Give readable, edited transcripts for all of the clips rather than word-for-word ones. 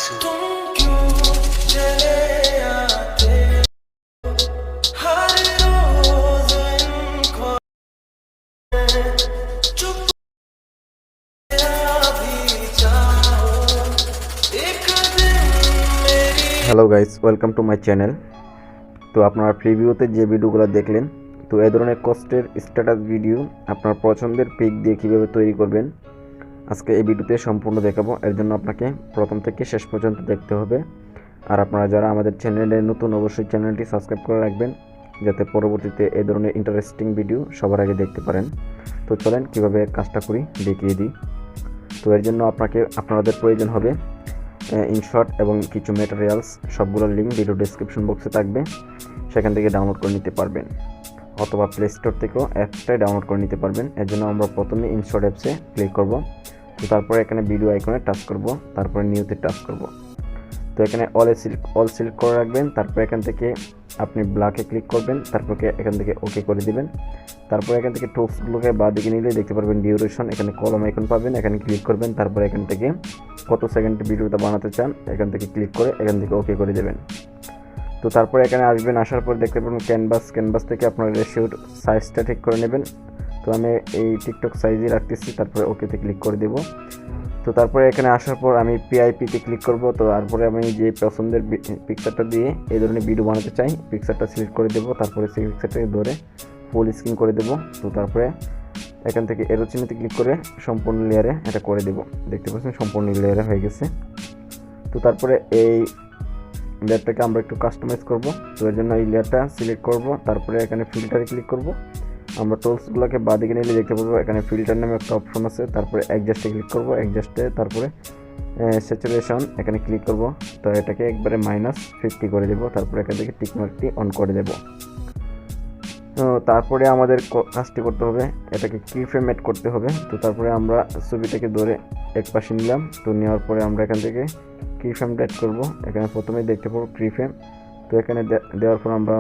Hello guys, welcome to my channel. তো আপনারা প্রিভিউতে যে ভিডিওগুলো দেখলেন, তো এই ধরনের কষ্টের স্ট্যাটাস ভিডিও আপনার পছন্দের পিক দিয়ে কীভাবে তৈরি করবেন আজকে এই ভিডিওতে সম্পূর্ণ দেখাবো। এর জন্য আপনাকে প্রথম থেকে শেষ পর্যন্ত দেখতে হবে। আর আপনারা যারা আমাদের চ্যানেলে নতুন, অবশ্যই চ্যানেলটি সাবস্ক্রাইব করে রাখবেন যাতে পরবর্তীতে এই ধরনের ইন্টারেস্টিং ভিডিও সবার আগে দেখতে পারেন। তো চলেন কীভাবে কাজটা করি দেখিয়ে দিই। তো এর জন্য আপনাদের প্রয়োজন হবে ইনশট এবং কিছু ম্যাটেরিয়ালস, সবগুলোর লিঙ্ক ভিডিও ডেসক্রিপশন বক্সে থাকবে, সেখান থেকে ডাউনলোড করে নিতে পারবেন, অথবা প্লে স্টোর থেকেও অ্যাপসটাই ডাউনলোড করে নিতে পারবেন। এর জন্য আমরা প্রথমে ইনশট অ্যাপসে ক্লিক করব। তো তারপরে এখানে ভিডিও আইকনে টাচ করব, তারপরে নিউতে টাচ করব। তো এখানে অল সিলেক্ট করে রাখবেন। তারপর এখান থেকে আপনি ব্ল্যাকে ক্লিক করবেন, তারপরে এখান থেকে ওকে করে দিবেন। তারপর এখান থেকে টুলসগুলোকে বাঁ দিকে নিলে দেখতে পারবেন ডিউরেশন, এখানে কলম আইকন পাবেন, এখানে ক্লিক করবেন। তারপর এখান থেকে কত সেকেন্ডের ভিডিওটা বানাতে চান এখান থেকে ক্লিক করে এখান থেকে ওকে করে দেবেন। তো তারপরে এখানে আসবেন, আসার পর দেখতে পাবেন ক্যানভাস থেকে আপনার রেশিওর সাইজটা ঠিক করে নেবেন। তো আমি এই টিকটক সাইজই রাখতেছি, তারপরে ওকেতে ক্লিক করে দেব। তো তারপরে এখানে আসার পর আমি পিআইপিতে ক্লিক করব। তো তারপরে আমি যে পছন্দের পিকচারটা দিয়ে এই ধরনের ভিডিও বানাতে চাই পিকচারটা সিলেক্ট করে দেব। তারপরে সেই পিকচারটাকে ধরে ফুল স্ক্রিন করে দেব। তো তারপরে এখান থেকে এরো চিহ্নতে ক্লিক করে সম্পূর্ণ লেয়ারে এটা করে দেব। দেখতে পাচ্ছেন সম্পূর্ণ লেয়ারে হয়ে গেছে। তো তারপরে এই লেয়ারটাকে আমরা একটু কাস্টমাইজ করব। তো এর জন্য এই লেয়ারটা সিলেক্ট করব, তারপরে এখানে ফিল্টারে ক্লিক করব। আমরা টুলসগুলোকে বাঁ দিকে নিলে দেখতে পাবো এখানে ফিল্টার নামে একটা অপশন আছে। তারপরে অ্যাডজাস্টে ক্লিক করব, অ্যাডজাস্টে তারপরে স্যাচুরেশন এখানে ক্লিক করব। তো এটাকে একবারে -50 করে দেব। তারপরে এখান থেকে টিক মার্কটি অন করে দেব। তো তারপরে আমাদের কাজটি করতে হবে, এটাকে কি ফ্রেম এড করতে হবে। তো তারপরে আমরা ছবিটাকে ধরে এক পাশে নিলাম। তো নেওয়ার পরে আমরা এখান থেকে কি ফ্রেমটা এড করব। এখানে প্রথমেই দেখতে পাবো কি ফ্রেম। তো এখানে দেওয়ার পর আমরা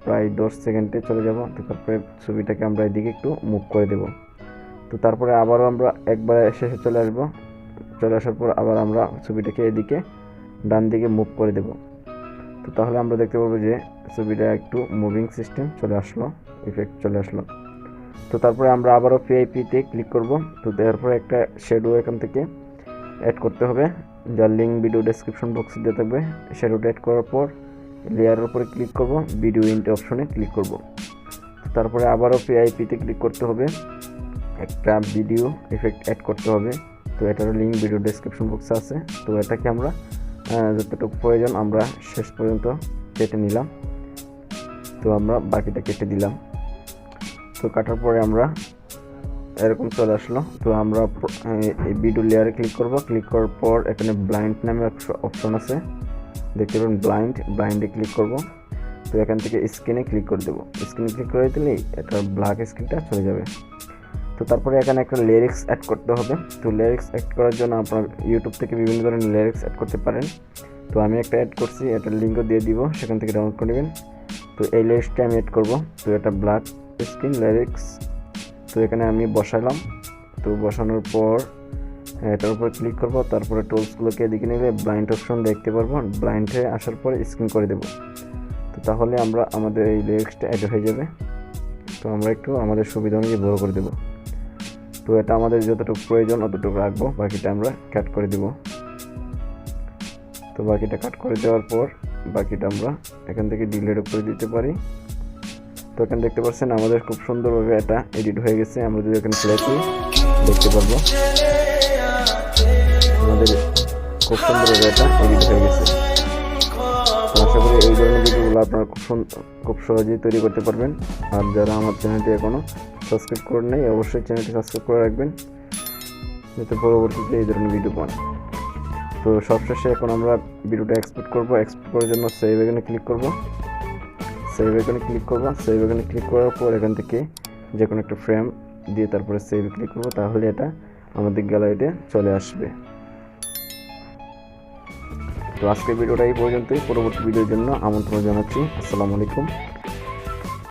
প্রায় 10 সেকেন্ডে চলে যাব। তো তারপরে ছবিটাকে আমরা এদিকে একটু মুভ করে দেব। তো তারপরে আবারও আমরা একবার শেষে চলে আসব। চলে আসার পর আবার আমরা ছবিটাকে এদিকে ডান দিকে মুভ করে দেব। তো তাহলে আমরা দেখতে পাবো যে ছবিটা একটু মুভিং সিস্টেম চলে আসলো, ইফেক্ট চলে আসলো। তো তারপরে আমরা আবারও পিআইপিতে ক্লিক করব। তো দেওয়ার পরে একটা শ্যাডো এখান থেকে অ্যাড করতে হবে, যার লিঙ্ক ভিডিও ডেসক্রিপশন বক্সে দেওয়া থাকবে। শ্যাডোটা অ্যাড করার পর লেয়ারের উপরে ক্লিক করব, ভিডিও ইন্ট অপশনে ক্লিক করব। তারপরে আবারও পিআইপিতে ক্লিক করতে হবে, একটা ভিডিও ইফেক্ট অ্যাড করতে হবে। তো এটারও লিঙ্ক ভিডিও ডেসক্রিপশন বক্সে আছে। তো এটাকে আমরা যতটুকু প্রয়োজন আমরা শেষ পর্যন্ত কেটে নিলাম। তো আমরা বাকিটা কেটে দিলাম। তো কাটার পরে আমরা এরকম চলে আসলো। তো আমরা এই ভিডিও লেয়ারে ক্লিক করব। ক্লিক করার পর এখানে ব্লাইন্ড নামে অপশন আছে, দেখতে পাবেন ব্লাইন্ডে ক্লিক করব। তো এখান থেকে স্ক্রিনে ক্লিক করে দেবো। স্ক্রিনে ক্লিক করে দিলেই এটা ব্ল্যাক স্ক্রিনটা চলে যাবে। তো তারপরে এখানে একটা লিরিক্স অ্যাড করতে হবে। তো লিরিক্স অ্যাড করার জন্য আপনার ইউটিউব থেকে বিভিন্ন ধরনের লিরিক্স অ্যাড করতে পারেন। তো আমি একটা অ্যাড করছি, এটার লিঙ্কও দিয়ে দিব, সেখান থেকে ডাউনলোড করে নেবেন। তো এই লিরিক্সটা আমি অ্যাড করব। তো এটা ব্ল্যাক স্ক্রিন লিরিক্স। তো এখানে আমি বসালাম। তো বসানোর পর এটার উপর ক্লিক করব। তারপরে টুলসগুলোকে এদিকে নিলে ব্লাইন্ড অপশন দেখতে পারবো, ব্লাইন্ডে আসার পরে স্ক্রিন করে দেব। তো তাহলে আমাদের এই লিরিক্সটা অ্যাড হয়ে যাবে। তো আমরা একটু আমাদের সুবিধা অনুযায়ী বড় করে দেব। তো এটা আমাদের যতটুকু প্রয়োজন অতটুকু রাখবো, বাকিটা আমরা কাট করে দেব। তো বাকিটা কাট করে দেওয়ার পর বাকিটা আমরা এখান থেকে ডিলিটও করে দিতে পারি। তো এখানে দেখতে পাচ্ছেন আমাদের খুব সুন্দরভাবে এটা এডিট হয়ে গেছে। আমরা যদি এখানে প্লে করি দেখতে পারবো আমাদের খুব সুন্দরভাবে এটা এডিট হয়ে গেছে। তো আশা করি এই ধরনের ভিডিওগুলো আপনারা খুব সহজেই তৈরি করতে পারবেন। আর যারা আমার চ্যানেলটি এখনও সাবস্ক্রাইব করেন নাই অবশ্যই চ্যানেলটি সাবস্ক্রাইব করে রাখবেন যাতে পরবর্তীতে এই ধরনের ভিডিও পান। তো সবশেষে এখন আমরা ভিডিওটা এক্সপোর্ট করব। এক্সপোর্ট করার জন্য সেভ এখানে ক্লিক করব। সেভ এখানে ক্লিক করার পর এখান থেকে যে কোনো একটা ফ্রেম দিয়ে তারপরে সেভ ক্লিক করব। তাহলে এটা আমাদের গ্যালারিতে চলে আসবে। তো আজকের ভিডিওটা এই পর্যন্তই। পরবর্তী ভিডিওর জন্য আমন্ত্রণ জানাচ্ছি। আসসালামু আলাইকুম।